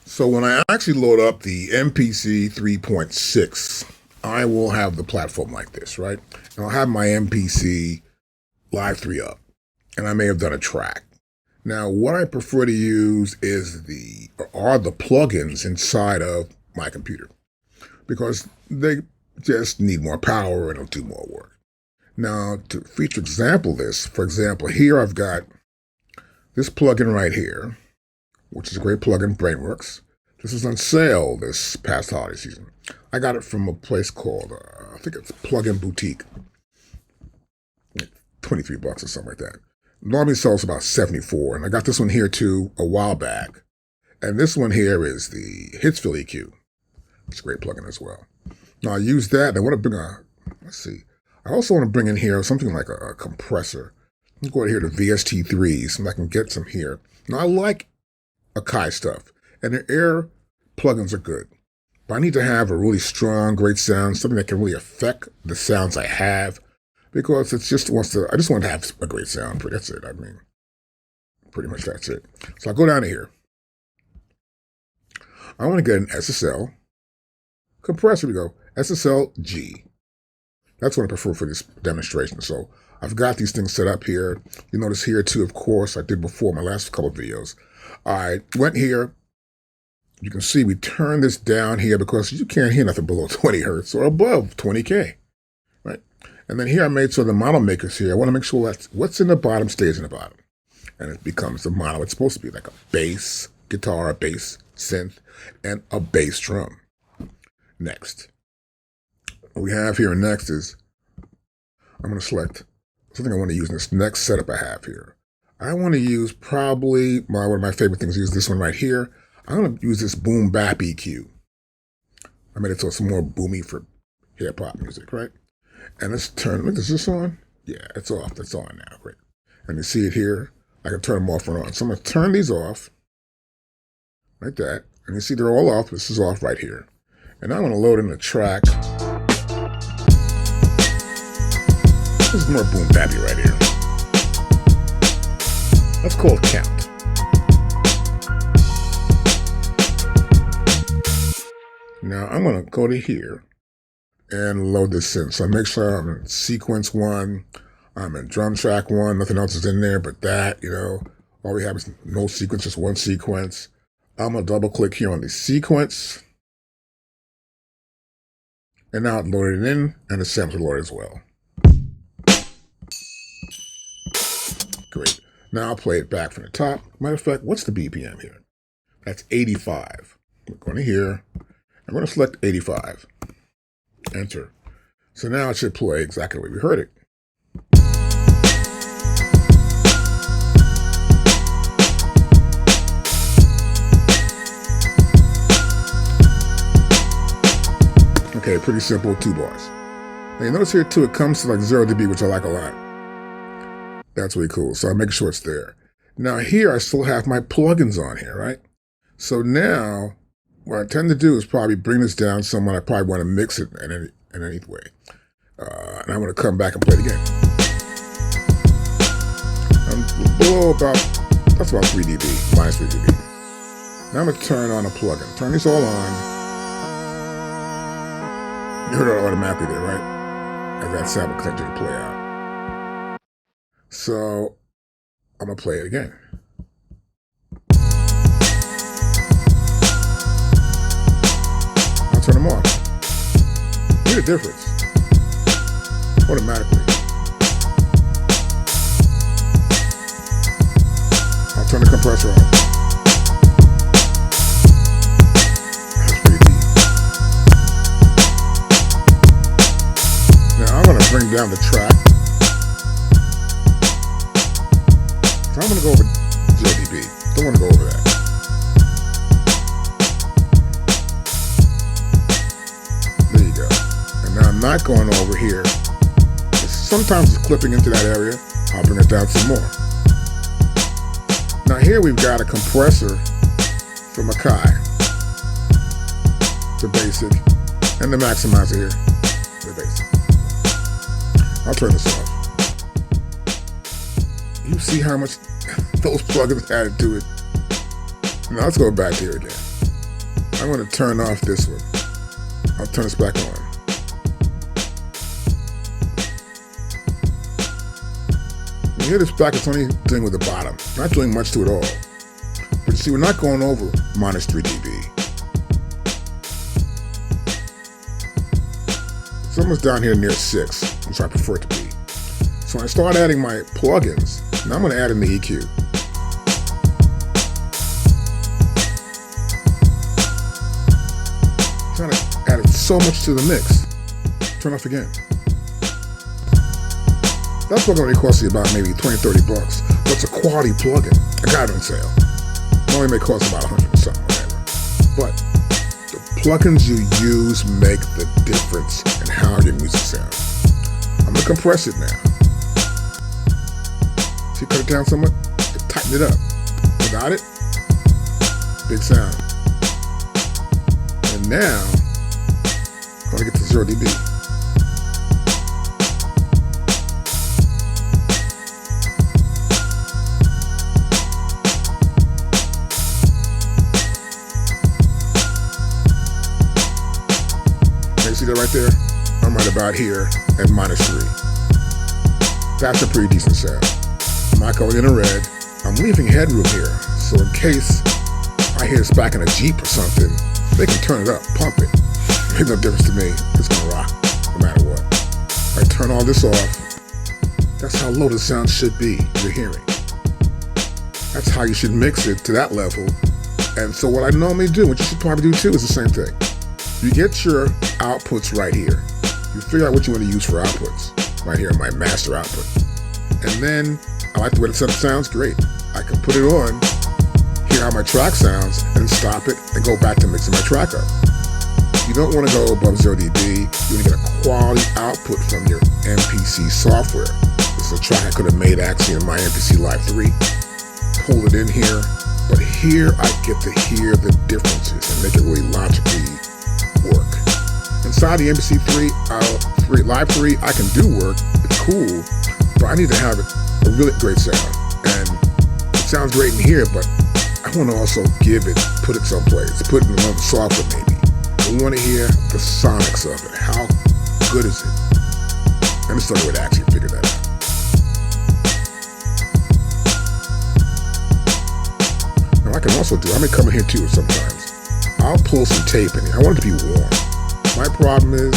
So when I actually load up the MPC 3.6, I will have the platform like this, right? And I'll have my MPC Live 3 up, and I may have done a track. Now, what I prefer to use are the plugins inside of my computer, because they just need more power and it'll do more work. Now, to feature example this, for example, here I've got this plugin right here, which is a great plugin, Brainworx. This is on sale this past holiday season. I got it from a place called, I think it's Plugin Boutique. $23 or something like that. Normally sells about $74, and I got this one here too a while back. And this one here is the SSL EQ. It's a great plugin as well. Now I use that. I want to bring let's see. I also want to bring in here something like a compressor. Let's go here to VST3s, and I can get some here. Now I like Akai stuff, and the Air plugins are good. But I need to have a really strong, great sound, something that can really affect the sounds I have, because I just want to have a great sound. That's it. I mean, pretty much that's it. So I go down to here. I want to get an SSL compressor. We go SSL G. That's what I prefer for this demonstration. So I've got these things set up here. You notice here too, of course, I did before my last couple of videos. I went here. You can see we turn this down here because you can't hear nothing below 20 hertz or above 20K, right? And then here I made sure the model makers here, I want to make sure that what's in the bottom stays in the bottom. And it becomes the model. It's supposed to be like a bass guitar, a bass synth, and a bass drum. Next. What we have here next is, I'm going to select something I want to use in this next setup I have here. I want to use probably, one of my favorite things is this one right here. I'm going to use this boom bap EQ. I made it so it's more boomy for hip hop music, right? And let's turn, look, is this on? Yeah, it's off. It's on now, great. And you see it here. I can turn them off and on. So I'm going to turn these off, like that. And you see they're all off. This is off right here. And now I'm going to load in the track. This is more boom bappy right here. Let's call it count. Now I'm going to go to here and load this in. So I make sure I'm in sequence 1, I'm in drum track 1, nothing else is in there but that, all we have is no sequence, just one sequence. I'm going to double click here on the sequence. And now it's loaded in, and the samples are loaded as well. Great. Now I'll play it back from the top. Matter of fact, what's the BPM here? That's 85. We're going to here. I'm going to select 85. Enter. So now it should play exactly the way we heard it. Okay, pretty simple, 2 bars. Now you notice here too, it comes to like 0 dB, which I like a lot. That's really cool. So I make sure it's there. Now here I still have my plugins on here, right? So now what I tend to do is probably bring this down somewhat. I probably want to mix it in any way. And I'm going to come back and play it again. I'm below that's about 3 dB, minus 3 dB. Now I'm going to turn on a plugin. Turn these all on. You heard it automatically there, right? As that sample continues to play out. So I'm going to play it again. Turn them off. Hear the difference. Automatically. I'll turn the compressor off. That's pretty deep. Now I'm going to bring down the track. So I'm going to go over 0 dB. Don't want to go over that. Now I'm not going over here. Sometimes it's clipping into that area. I'll bring it down some more. Now here we've got a compressor from Akai. The basic. And the maximizer here. The basic. I'll turn this off. You see how much those plugins added to it. Now let's go back here again. I'm going to turn off this one. I'll turn this back on. You hear this back, it's only dealing with the bottom. Not doing much to it all. But you see, we're not going over minus 3 dB. It's almost down here near 6, which I prefer it to be. So when I start adding my plugins, now I'm going to add in the EQ. Kind of added so much to the mix. Turn off again. That plugin only costs you about maybe 20, 30 bucks. But it's a quality plugin. I got it on sale. It only may cost about 100 or something, whatever. But the plugins you use make the difference in how your music sounds. I'm going to compress it now. See, cut it down somewhat? Tighten it up. Without it, big sound. And now, I'm going to get to 0 dB. You see that right there? I'm right about here at minus 3. That's a pretty decent sound. I'm not going in a red. I'm leaving headroom here, so in case I hear this back in a Jeep or something, they can turn it up, pump it. Makes no difference to me. It's gonna rock, no matter what. I turn all this off. That's how low the sound should be, you're hearing. That's how you should mix it to that level. And so what I normally do, what you should probably do too, is the same thing. You get your outputs right here. You figure out what you want to use for outputs. Right here in my master output. And then, I like the way the setup sounds, great. I can put it on, hear how my track sounds, and stop it, and go back to mixing my track up. You don't want to go above 0 dB. You want to get a quality output from your MPC software. This is a track I could have made actually in my MPC Live 3. Pull it in here, but here I get to hear the differences and make it really logically work. Inside the MPC 3 Live 3, I can do work, it's cool, but I need to have a really great sound. And it sounds great in here, but I want to also put it someplace, put it in another software maybe. I want to hear the sonics of it. How good is it? And it's the only way to actually figure that out. Now I can also I may come in here too sometimes. I'll pull some tape in here. I want it to be warm. My problem is,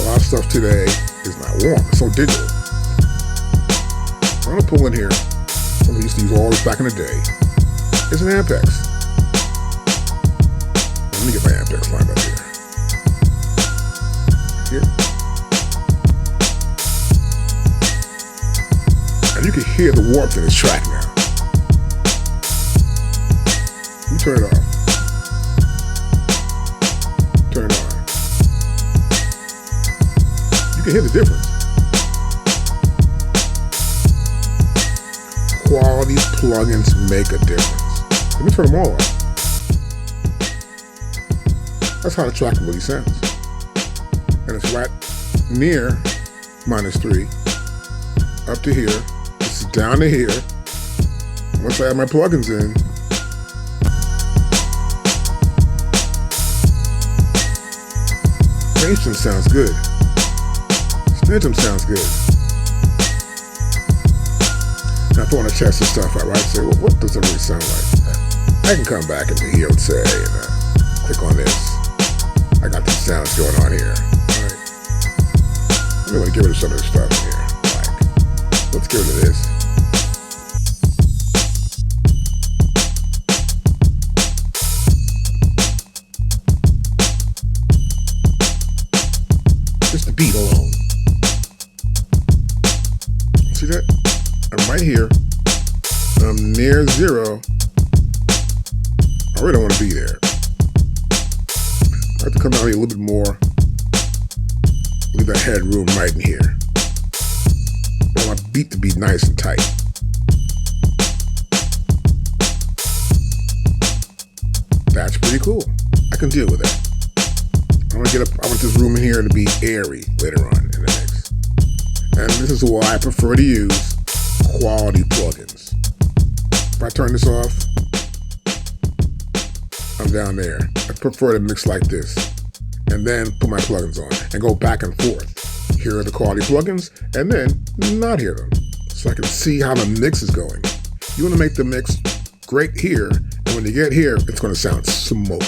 a lot of stuff today is not warm. It's so digital. I'm going to pull in here. I used to use all this back in the day. It's an Ampex. Let me get my Ampex line up here. Here. And you can hear the warmth in this track now. You turn it off. Turn it on. You can hear the difference. Quality plugins make a difference. Let me turn them all off. That's how the track really sounds. And it's right near minus 3, up to here, this is down to here. Once I add my plugins in, Station sounds good. Stentum sounds good. Now if I want to test this stuff out, right, say, well, what does it really sound like? I can come back into here and say, click on this. I got these sounds going on here. All right. I'm going to get rid of some of this stuff in here. Like, let's get rid of this. Just the beat alone. See that? I'm right here. I'm near 0. I really don't want to be there. I have to come out here a little bit more. Leave that headroom right in here. I want my beat to be nice and tight. That's pretty cool. I can deal with that. I want this room in here to be airy later on in the mix. And this is why I prefer to use quality plugins. If I turn this off, I'm down there. I prefer to mix like this and then put my plugins on and go back and forth. Here are the quality plugins and then not hear them so I can see how the mix is going. You want to make the mix great here, and when you get here, it's going to sound smoky.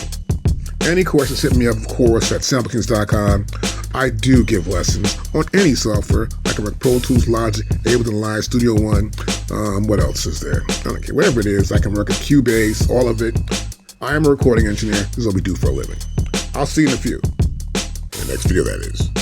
Any questions, hit me up, of course, at SampleKings.com. I do give lessons on any software. I can work Pro Tools, Logic, Ableton Live, Studio One. What else is there? I don't care. Whatever it is, I can work at Cubase, all of it. I am a recording engineer. This is what we do for a living. I'll see you in a few. In the next video, that is.